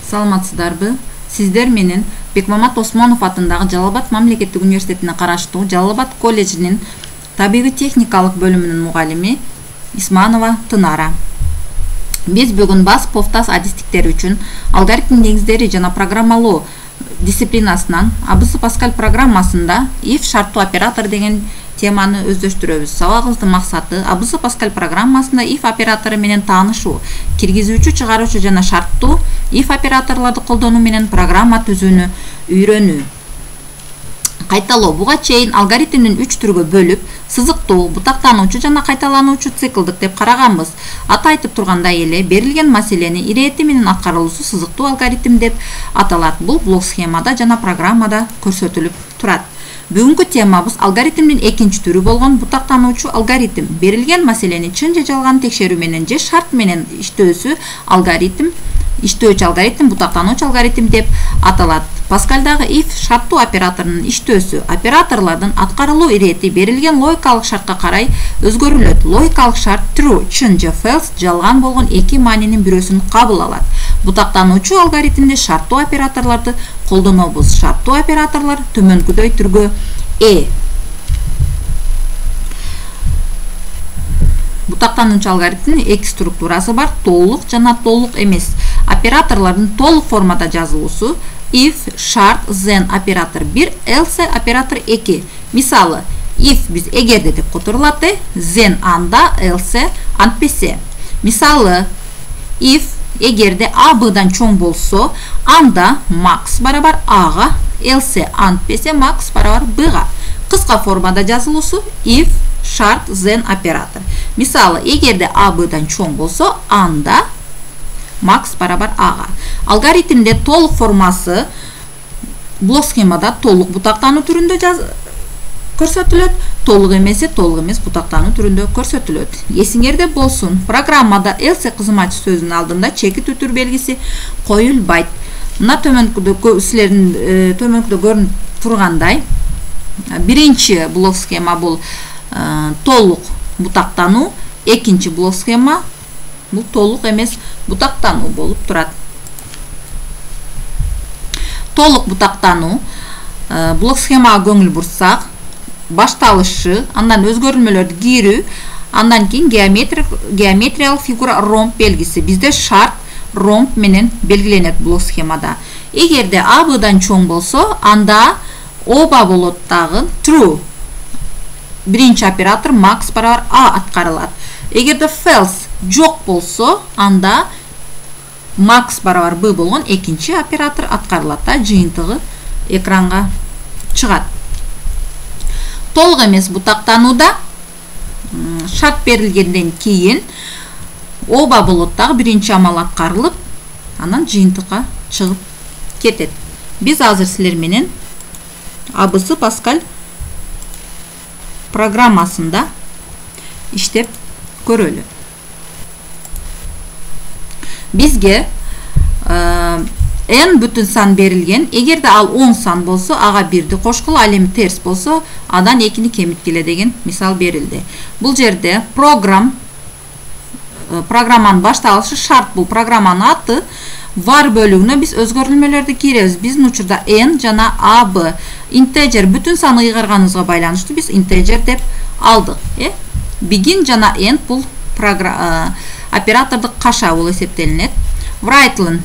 Саламатсыздарбы? Сиздер менен Бекмамат Осмонов атындагы Жалал Абад мамлекеттик университетине караштуу Жалал Абад колледжинин табигый техникалык бөлүмүнүн мугалими Исманова Тынара. Биз бүгүн бас повтас адистиктер үчүн алгоритм негиздери жана программалоо дисциплинасынан Абысы Паскаль программасында if шарттуу оператор деген теманы өздөштүрөбүз. Сабагыбыздын максаты Абысы Паскаль программасында if оператору менен таанышуу, киргизүүчү, чыгаруучу жана шарттуу if операторлорду колдонуу менен программа түзүүнү үйрөнүү. Кайталоо буга чейин алгоритмдин 3 түргө бөлүп, сызыктоо, бутактануучу жана кайталануучу циклдык деп караганбыз. Аты айтып тургандай эле, берилген маселени ирети менен аткарылуусу сызыктуу алгоритм деп аталат. Бул блок схемада жана программада көрсөтүлүп турат. Бүгүнкү темабыз алгоритмдин экинчи түрү болгон бутактануучу алгоритм. Берилген маселени чын же жалган текшерүү менен же шарт менен иштөөчү алгоритм бутактануучу алгоритм деп аталат. Паскальдагы if шарттуу операторунун иштөөсү операторлордун аткарылуу ирети берилген логикалык шартка карай өзгөрүлөт. Логикалык шарт true, чын же false, жалган болгон эки маанинин бирөөсүн кабыл алат. Бутактануучу алгоритмде шарттуу операторлорду колдонобуз. Шарттуу операторлор төмөнкүдөй түргө Бутактануучу алгоритмдин эки структурасы бар: толук жана толук эмес. Операторлордун толук формада жазылуусу if шарт then оператор 1, else оператор 2. Мисалы, if биз эгерде деп которулат, then анда, else антпесе. Мисалы, if эгерде a b'дан чоң болсо, анда max барабар ага, else антпесе max барабар b'га. Кыска формада жазылуусу if шарт then оператор. Мисалы, эгерде a b'дан чоң болсо, анда max барабар ага. Алгоритмде толук формасы блок схемада толук бутактануу түрүндө көрсөтүлөт, толук эмес бутактануу түрүндө көрсөтүлөт. Эсиңерде болсун, программада else кызмачы сөзүнүн алдында чеки түтүр белгиси коюлбайт. Мына төмөнкүдө силердин төмөнкүдө көрүнүп тургандай, биринчи блок схема бул толук бутактануу, экинчи блок схема бул толук эмес бутактануу болуп турат. Толук бутактануу блок схемага көңүл бурсак, башталышы, андан өзгөрүлмөлөрдү кирүү, андан кийин геометриялык фигура ромб белгиси. Бизде шарт ромб менен белгиленет блок схемада. Эгерде a b'дан чоң болсо, анда оба болот дагы true. Биринчи оператор max барабар a аткарылат. Эгерде false жок болсо, анда max барабар b болгон экинчи оператор аткарылат да, жыйынтыгы экранга чыгат. Толук эмес бутактанууда шарт берилгенден кийин оба болот дагы биринчи амал аткарылып, анан жыйынтыкка чыгып кетет. Биз азыр силер менен Абысы Паскаль программасында иштеп көрөлү. Бизге n бүтүн сан берилген. Эгерде ал 10 сан болсо, ага 1-ди кошкула, ал эми терс болсо, адан 2-ни кемиткиле деген мисал берилди. Бул жерде программанын башталышы шарт. Бул программанын аты. Var бөлүгүнө биз өзгөрүлмөлөрдү киребиз. Биздин учурда n жана ab integer бүтүн саны ыйгарганыбызга байланыштуу биз integer деп алдык. Begin жана end бул оператордук каша болуп эсептелинет. Write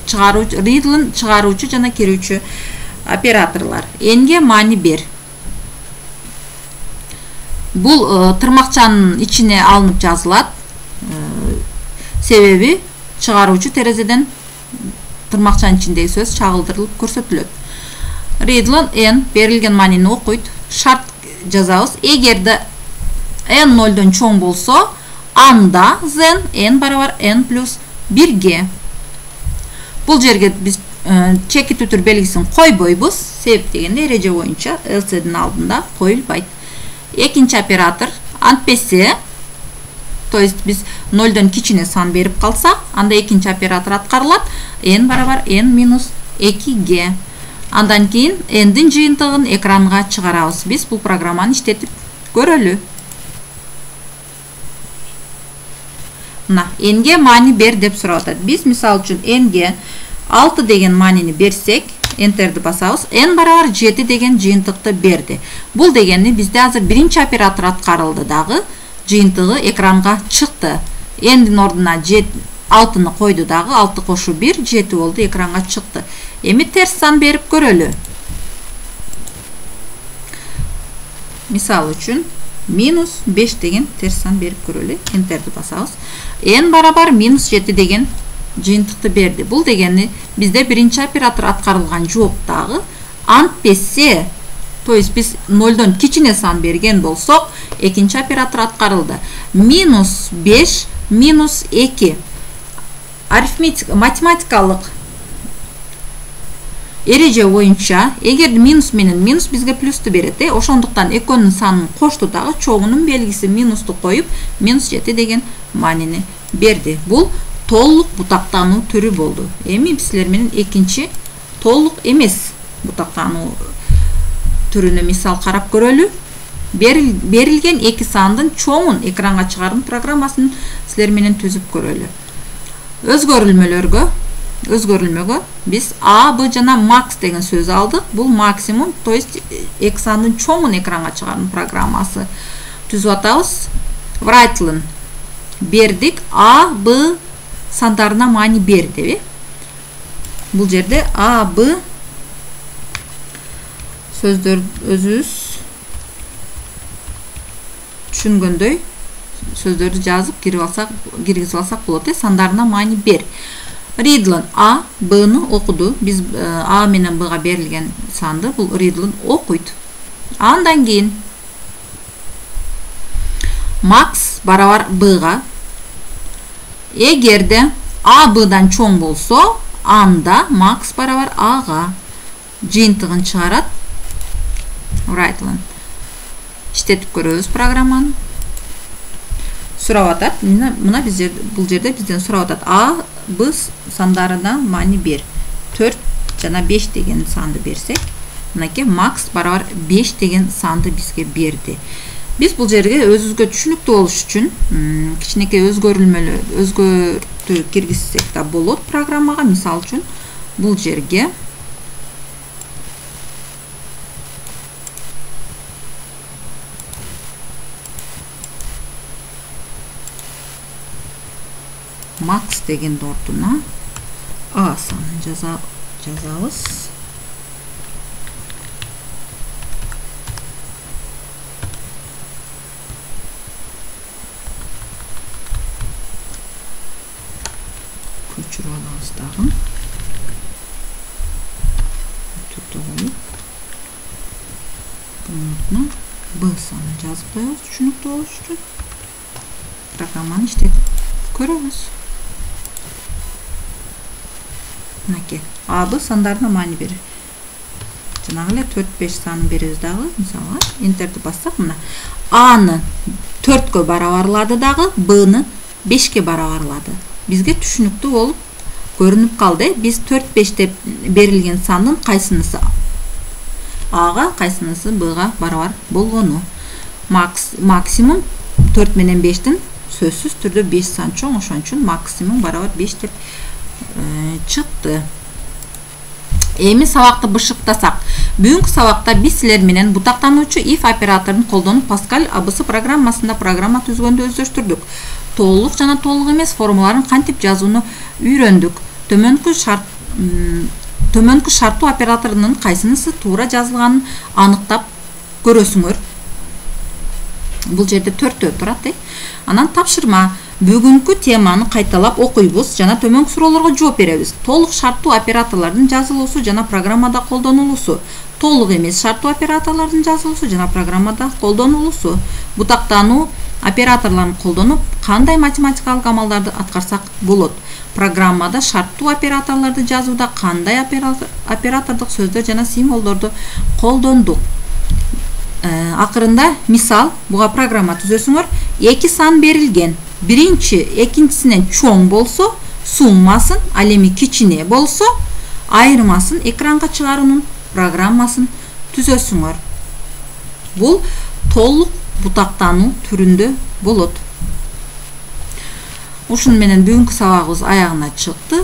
чыгаруучу жана кирүүчү операторлор. N'ге маани бер. Бул тырмакчанын ичине алынып жазылат. Себеби чыгаруучу терезеден тырмакчанын ичиндеги сөз чагылдырылып көрсөтүлөт. Readline n берилген маанини окуйт. Шарт жазабыз. Эгерде n 0-дон чоң болсо, анда then n барабар n плюс 1ге. Бул жерге биз чеки түтүр белгисин койбойбуз. Себеп дегенде эреже боюнча else'дин алдында коюлбайт. Экинчи оператор антпесе, то есть биз 0-дон кичине сан берип калсак, анда экинчи оператор аткарылат. n барабар n минус 2ге. Андан кийин n'дин жыйынтыгын экранга чыгарабыз. Биз бул программаны иштетип көрөлү. N'ге маани бер деп сурап атат. Биз мисал үчүн n'ге 6 деген маанини берсек, Enter'ди басабыз. N барабар 7 деген жыйынтыкты берди. Бул дегенди бизде азыр биринчи оператор аткарылды дагы, жыйынтыгы экранга чыкты. N'дин ордуна 6-ны койду дагы, 6 кошу 1, 7 болду, экранга чыкты. Эми терс сан берип көрөлү. Мисал үчүн, -5 деген терс сан берип көрөлү. Enter'ди басабыз. N барабар -7 деген жыйынтыкты берди. Бул дегенди бизде биринчи оператор аткарылган жок дагы. Антпесе, то есть биз 0дон кичине сан берген болсок, экинчи оператор аткарылды. -5 -2. Математикалык эреже боюнча, эгер минус менен минус бизге плюсту берет, ошондуктан экөөнүн санын кошту дагы, чогунун белгиси минусту коюп, -7 деген маанини берди. Бул толук бутактануу түрү болду. Эми силер менен экинчи толук эмес бутактануу түрүнө мисал карап көрөлү. Берилген эки сандын чоңун экранга чыгаруу программасын силер менен түзүп көрөлү. Өзгөрүлмөгө биз A, B жана max деген сөз алдык. Бул максимум, то есть эки сандын чоңун экранга чыгаруу программасы түзүп атабыз. Write'лын бердик. A, B сандарына маани берди. Бул жерде A, B сөздөр өзүбүз түшүнгөндөй сөздөрдү жазып киргизип алсак болот. Сандарына маани бер. Read'лын A, B'ны окуду. Биз A менен B'га берилген санды бул Read'лын окуйт. Андан кийин max барабар B'га. Эгерде A B'дан чоң болсо, анда max барабар A'га жыйынтыгын чыгарат. Write'лын иштетип көрөбүз программаны. Сурап атат. Мына бул жерде бизден сурап атат. A, B сандарына маани бер. 4 жана 5 деген санды берсек, мынакей max барабар 5 деген санды бизге берди. Биз бул жерге өзүбүзгө түшүнүктүү болуш үчүн кичинекей өзгөртүү киргизсек да болот программага. Мисал үчүн бул жерге max деген ордуна A санын жазабыз. Көчүрүп алабыз дагы. Bunun B sanı жазып коебуз, түшүнүктүү болуш үчүн. Программаны иштетип көрөбүз. Мынакей A, B сандарына маани берет. Жанагы эле 4-5 санын беребиз дагы. Мисалга Enter'ди бассак, мына A'ны 4кө барабарлады дагы, B'ны 5ке барабарлады. Бизге түшүнүктүү болуп көрүнүп калды. Биз 4-5 деп берилген сандын кайсынысы A'га, кайсынысы B'га барабар болгону. Максимум 4 менен 5тин сөзсүз түрдө 5 сан чоң, ошон үчүн максимум барабар 5 деп чыкты. Эми сабакты бышыктасак, бүгүнкү сабакта биз силер менен бутактануучу if операторун колдонуп Pascal ABC программасында программа түзгөндү өздөштүрдүк. Толук жана толук эмес формулаларын кантип жазууну үйрөндүк. Төмөнкү шарттуу операторунун кайсынысы туура жазылганын аныктап көрөсүңөр. Бул жерде 4төө турат. Анан тапшырма. Бүгүнкү теманы кайталап окуйбуз жана төмөнкү суроолорго жооп беребиз. Толук шарттуу операторлордун жазылуусу жана программада колдонулуусу. Толук эмес шарттуу операторлордун жазылуусу жана программада колдонулуусу. Бутактануу операторлорун колдонуп кандай математикалык амалдарды аткарсак болот. Программада шарттуу операторлорду жазууда кандай оператордук сөздөр жана символдорду колдондук. Акырында мисал, буга программа түзөсүңөр. 2 сан берилген. Биринчи экинчисинен чоң болсо, суммасын, ал эми кичине болсо, айырмасын экранга чыгаруунун программасын түзөсүңөр. Бул толук бутактануу түрүндө болот. Ушун менен бүгүнкү сабагыбыз аягына чыкты.